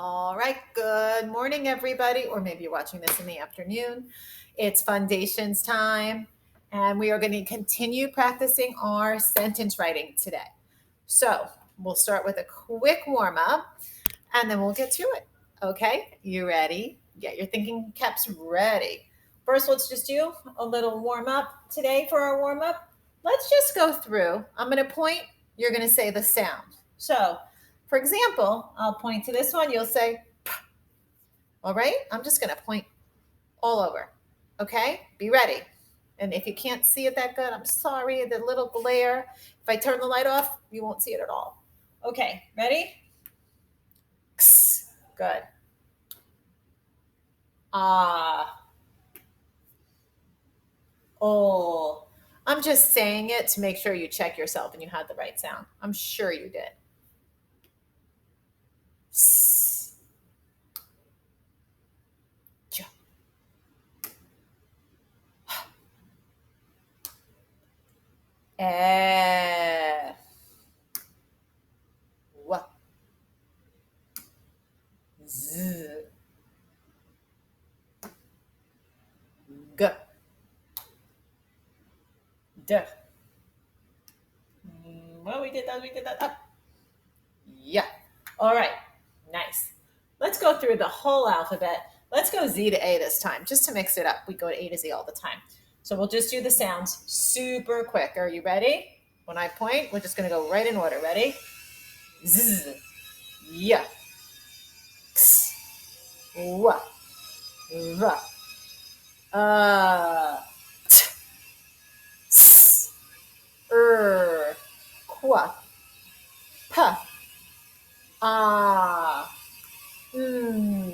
All right, good morning, everybody, or maybe you're watching this in the afternoon. It's Fundations time, and we are going to continue practicing our sentence writing today. So we'll start with a quick warm up, and then we'll get to it. Okay, you ready? Get your thinking caps ready. First, let's just do a little warm up today for our warm up. Let's just go through. I'm going to point, you're going to say the sound. So, for example, I'll point to this one, you'll say, P. All right? I'm just going to point all over. Okay? Be ready. And if you can't see it that good, I'm sorry, the little glare. If I turn the light off, you won't see it at all. Okay, ready? X. Good. Ah. Oh. I'm just saying it to make sure you check yourself and you had the right sound. I'm sure you did. S. J. Eh. W. Z. G. D. Well, we did that. We did that. Up. Yeah. All right. Nice. Let's go through the whole alphabet. Let's go Z to A this time, just to mix it up. We go to A to Z all the time. So we'll just do the sounds super quick. Are you ready? When I point, we're just going to go right in order. Ready? Z. Yeah. X. W. V. T. S. Qu. P. Ah. Mm.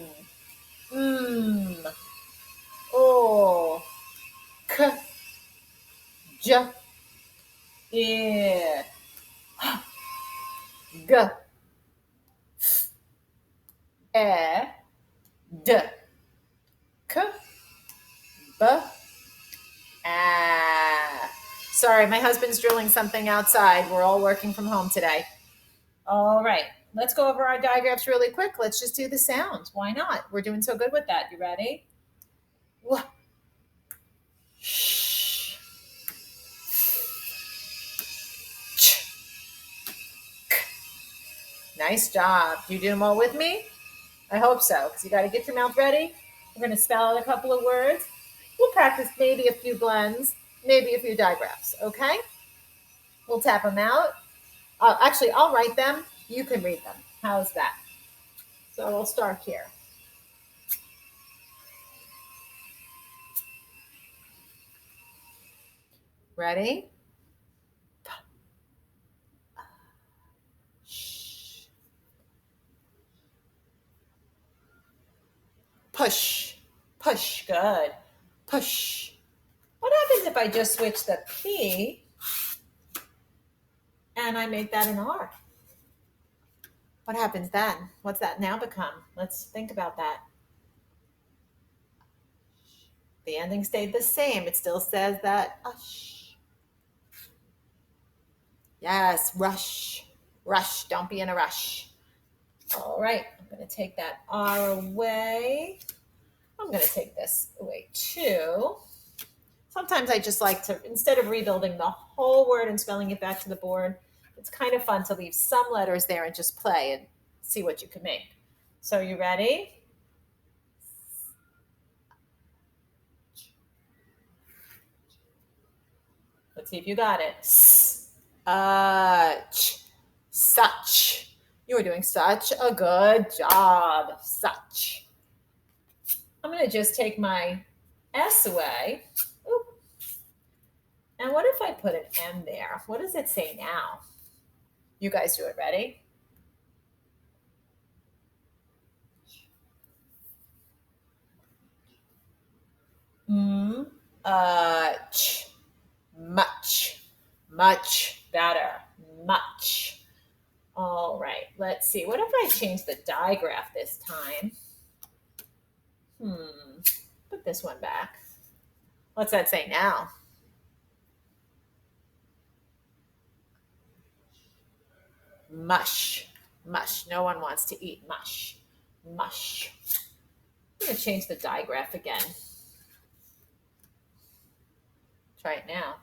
O. K. J. I. G. E. D. K. B. A. Sorry, my husband's drilling something outside. We're all working from home today. All right, let's go over our diagrams really quick. Let's just do the sounds. Why not? We're doing so good with that. You ready? Sh. Ch. K. Nice job. Do you do them all with me? I hope so, because you got to get your mouth ready. We're going to spell out a couple of words. We'll practice maybe a few blends, maybe a few digraphs, okay? We'll tap them out. Actually, I'll write them. You can read them. How's that? So we'll start here. Ready? Push. Push. Good. Push. What happens if I just switch the P and I make that an R? What happens then? What's that now become? Let's think about that. The ending stayed the same. It still says that ush. Yes, rush. Rush. Don't be in a rush. All right, I'm going to take that R away. I'm going to take this away too. Sometimes I just like to, instead of rebuilding the whole word and spelling it back to the board, it's kind of fun to leave some letters there and just play and see what you can make. So you ready? Let's see if you got it. Such. You are doing such a good job. Such. I'm going to just take my S away. Oop. And what if I put an M there? What does it say now? You guys do it. Ready? Much. Much better. Much. All right. Let's see. What if I change the digraph this time? Put this one back. What's that say now? Mush. Mush. No one wants to eat mush. mush. I'm going to change the digraph again. Try it now.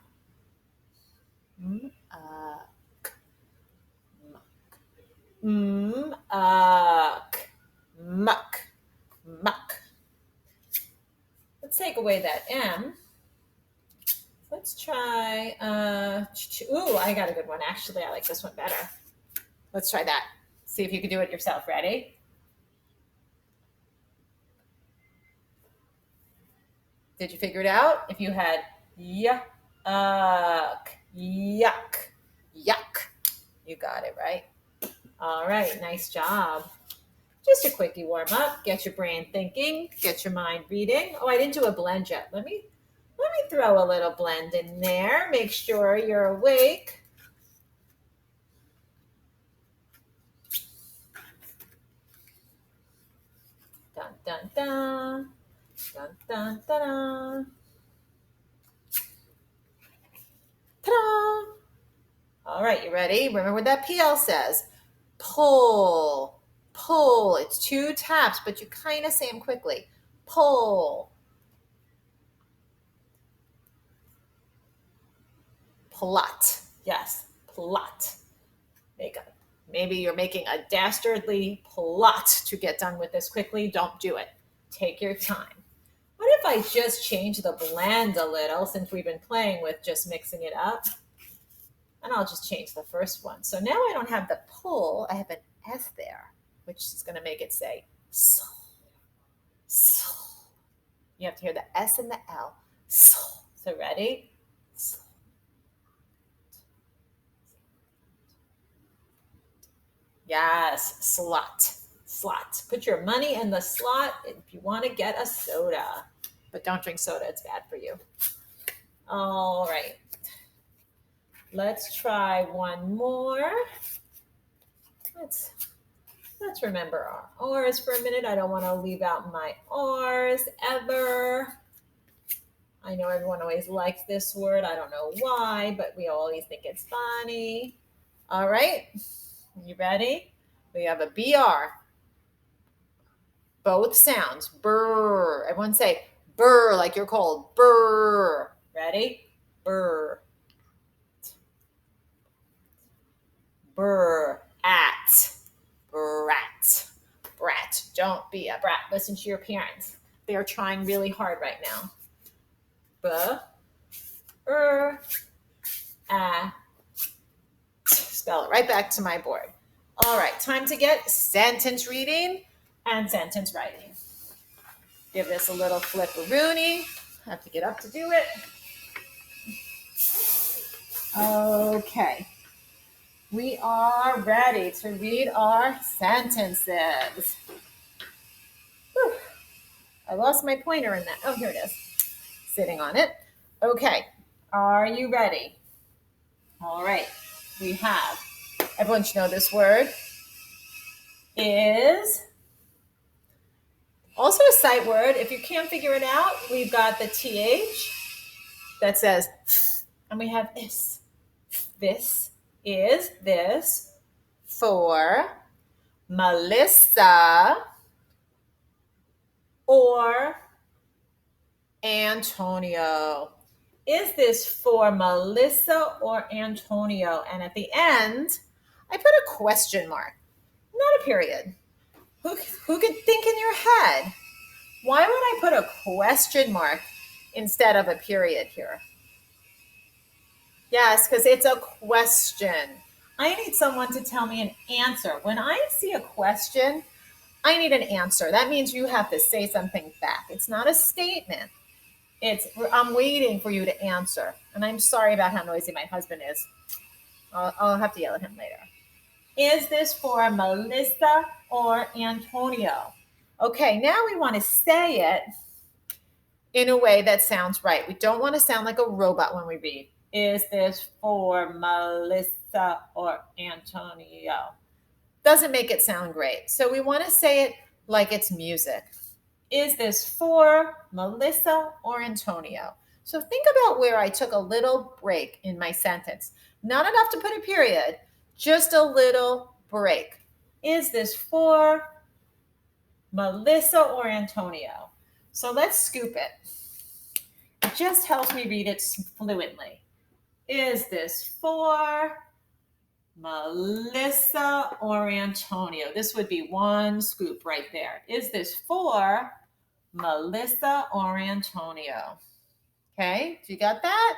Muck, muck. Let's take away that M. Let's try, ooh, I got a good one. Actually, I like this one better. Let's try that. See if you can do it yourself. Ready? Did you figure it out? If you had yuck, yuck, yuck, you got it, right? All right, nice job. Just a quickie warm up. Get your brain thinking. Get your mind reading. Oh, I didn't do a blend yet. Let me throw a little blend in there. Make sure you're awake. Dun dun dun. Dun dun dun dun. Ta-da! All right, you ready? Remember what that PL says. Pull, pull. It's 2 taps, but you kind of say them quickly. Pull. Plot. Yes, plot. Maybe you're making a dastardly plot to get done with this quickly. Don't do it. Take your time. What if I just change the blend a little, since we've been playing with just mixing it up? And I'll just change the first one. So now I don't have the pull, I have an S there, which is going to make it say soul, soul. You have to hear the S and the L, soul. So ready? Soul. Yes, slot, slot. Put your money in the slot if you want to get a soda. But don't drink soda, it's bad for you. All right. Let's try one more. Let's remember our R's for a minute. I don't want to leave out my R's ever. I know everyone always likes this word. I don't know why, but we always think it's funny. All right. You ready? We have a BR. Both sounds. Brr. Everyone say brr like you're cold. Brr. Ready? Brr. Brr. At. Brat. Brat. Don't be a brat. Listen to your parents. They are trying really hard right now. Spell it right back to my board. All right, time to get sentence reading and sentence writing. Give this a little flipperoonie. Have to get up to do it. Okay. We are ready to read our sentences. Whew. I lost my pointer in that. Oh, here it is. Sitting on it. Okay. Are you ready? All right. We have, everyone should know this word, is also a sight word. If you can't figure it out, we've got the TH that says, and we have this. This is this for Melissa or Antonio. Is this for Melissa or Antonio? And at the end, I put a question mark, not a period. Who could think in your head? Why would I put a question mark instead of a period here? Yes, because it's a question. I need someone to tell me an answer. When I see a question, I need an answer. That means you have to say something back. It's not a statement. I'm waiting for you to answer. And I'm sorry about how noisy my husband is. I'll have to yell at him later. Is this for Melissa or Antonio? Okay, now we want to say it in a way that sounds right. We don't want to sound like a robot when we read. Is this for Melissa or Antonio? Doesn't make it sound great. So we want to say it like it's music. Is this for Melissa or Antonio? So think about where I took a little break in my sentence. Not enough to put a period, just a little break. Is this for Melissa or Antonio? So let's scoop it. It just helps me read it fluently. Is this for Melissa or Antonio? This would be one scoop right there. Is this for Melissa or Antonio? Okay, you got that?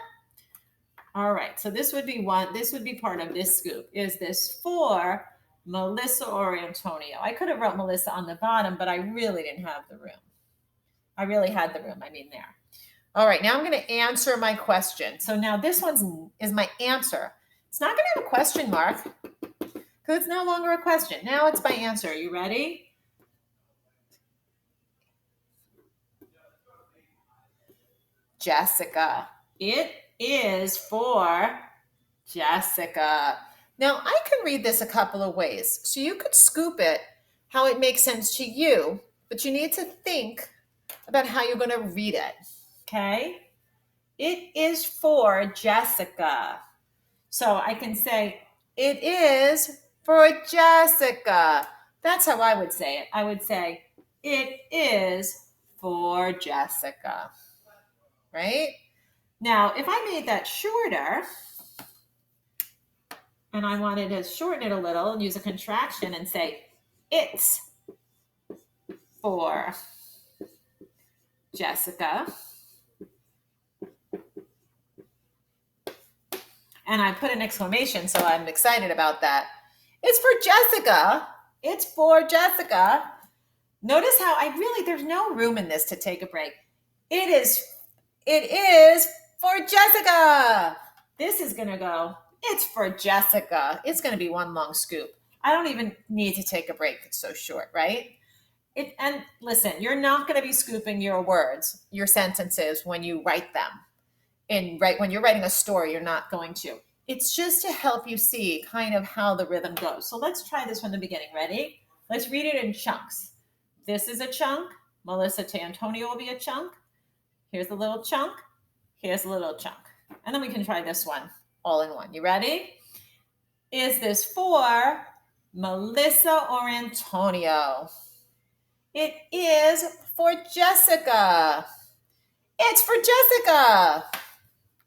All right, so this would be part of this scoop. Is this for Melissa or Antonio? I could have wrote Melissa on the bottom, but I really didn't have the room. I really had the room, there. All right, now I'm going to answer my question. So now this one is my answer. It's not going to have a question mark because it's no longer a question. Now it's my answer. Are you ready? Jessica. It is for Jessica. Now I can read this a couple of ways. So you could scoop it how it makes sense to you, but you need to think about how you're going to read it. Okay? It is for Jessica. So I can say, it is for Jessica. That's how I would say it. I would say, it is for Jessica. Right? Now, if I made that shorter, and I wanted to shorten it a little and use a contraction and say, it's for Jessica. And I put an exclamation, so I'm excited about that. It's for Jessica. It's for Jessica. Notice how there's no room in this to take a break. It is for Jessica. This is going to go, it's for Jessica. It's going to be one long scoop. I don't even need to take a break. It's so short, right? And listen, you're not going to be scooping your words, your sentences when you write them. When you're writing a story, you're not going to. It's just to help you see kind of how the rhythm goes. So let's try this from the beginning. Ready? Let's read it in chunks. This is a chunk. Melissa to Antonio will be a chunk. Here's a little chunk. Here's a little chunk. And then we can try this one all in one. You ready? Is this for Melissa or Antonio? It is for Jessica. It's for Jessica.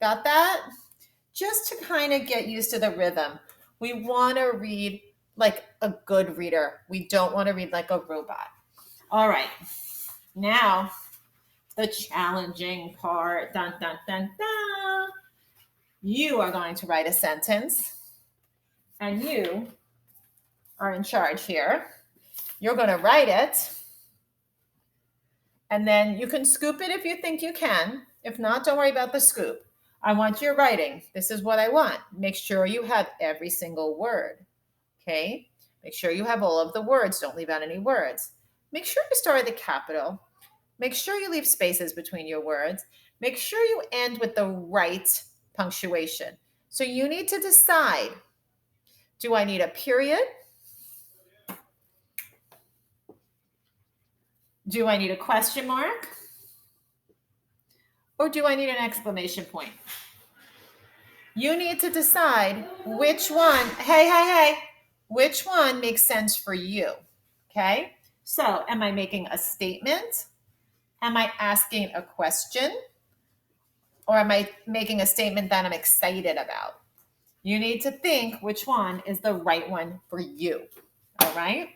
Got that? Just to kind of get used to the rhythm. We want to read like a good reader. We don't want to read like a robot. All right. Now, the challenging part. Dun, dun, dun, dun. You are going to write a sentence, and you are in charge here. You're going to write it, and then you can scoop it if you think you can. If not, don't worry about the scoop. I want your writing. This is what I want. Make sure you have every single word. Okay? Make sure you have all of the words. Don't leave out any words. Make sure you start with a capital. Make sure you leave spaces between your words. Make sure you end with the right punctuation. So you need to decide, do I need a period? Do I need a question mark? Or do I need an exclamation point? You need to decide which one, which one makes sense for you, okay? So am I making a statement? Am I asking a question? Or am I making a statement that I'm excited about? You need to think which one is the right one for you, all right?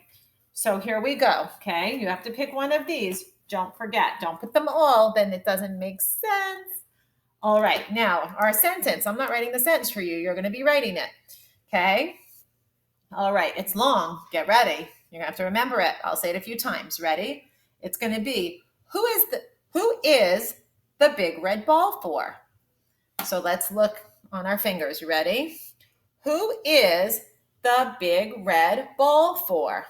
So here we go, okay? You have to pick one of these. Don't forget, don't put them all, then it doesn't make sense. All right, now our sentence. I'm not writing the sentence for you. You're going to be writing it, okay? All right, it's long. Get ready. You're going to have to remember it. I'll say it a few times. Ready? It's going to be, who is the big red ball for? So let's look on our fingers. You ready? Who is the big red ball for?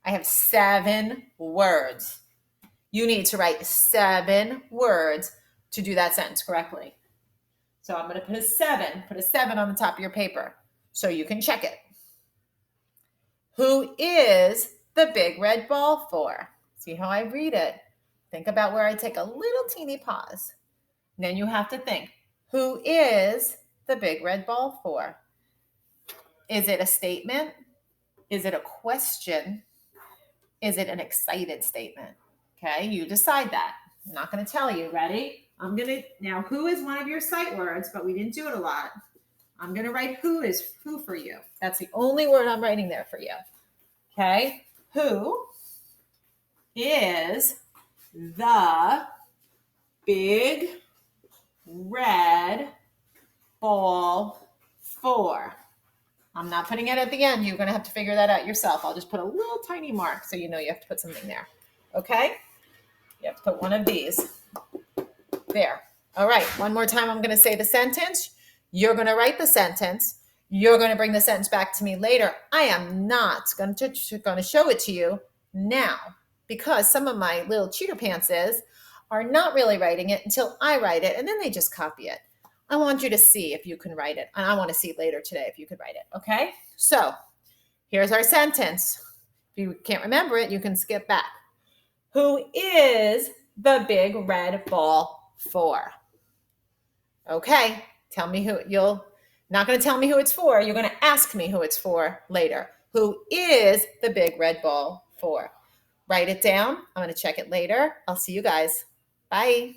I have 7 words. You need to write 7 words to do that sentence correctly. So I'm going to put a 7 on the top of your paper so you can check it. Who is the big red ball for? See how I read it? Think about where I take a little teeny pause. And then you have to think, who is the big red ball for? Is it a statement? Is it a question? Is it an excited statement? Okay, you decide that. I'm not going to tell you. Ready? Now, who is one of your sight words, but we didn't do it a lot. I'm going to write who for you. That's the only word I'm writing there for you. Okay, who is the big red ball for? I'm not putting it at the end. You're going to have to figure that out yourself. I'll just put a little tiny mark so you know you have to put something there. Okay? You have to put one of these. There. All right. One more time, I'm going to say the sentence. You're going to write the sentence. You're going to bring the sentence back to me later. I am not going to show it to you now because some of my little cheater pantses are not really writing it until I write it, and then they just copy it. I want you to see if you can write it, and I want to see later today if you could write it, okay? So here's our sentence. If you can't remember it, you can skip back. Who is the big red ball for? Okay, tell me who. You're not going to tell me who it's for. You're going to ask me who it's for later. Who is the big red ball for? Write it down. I'm going to check it later. I'll see you guys. Bye.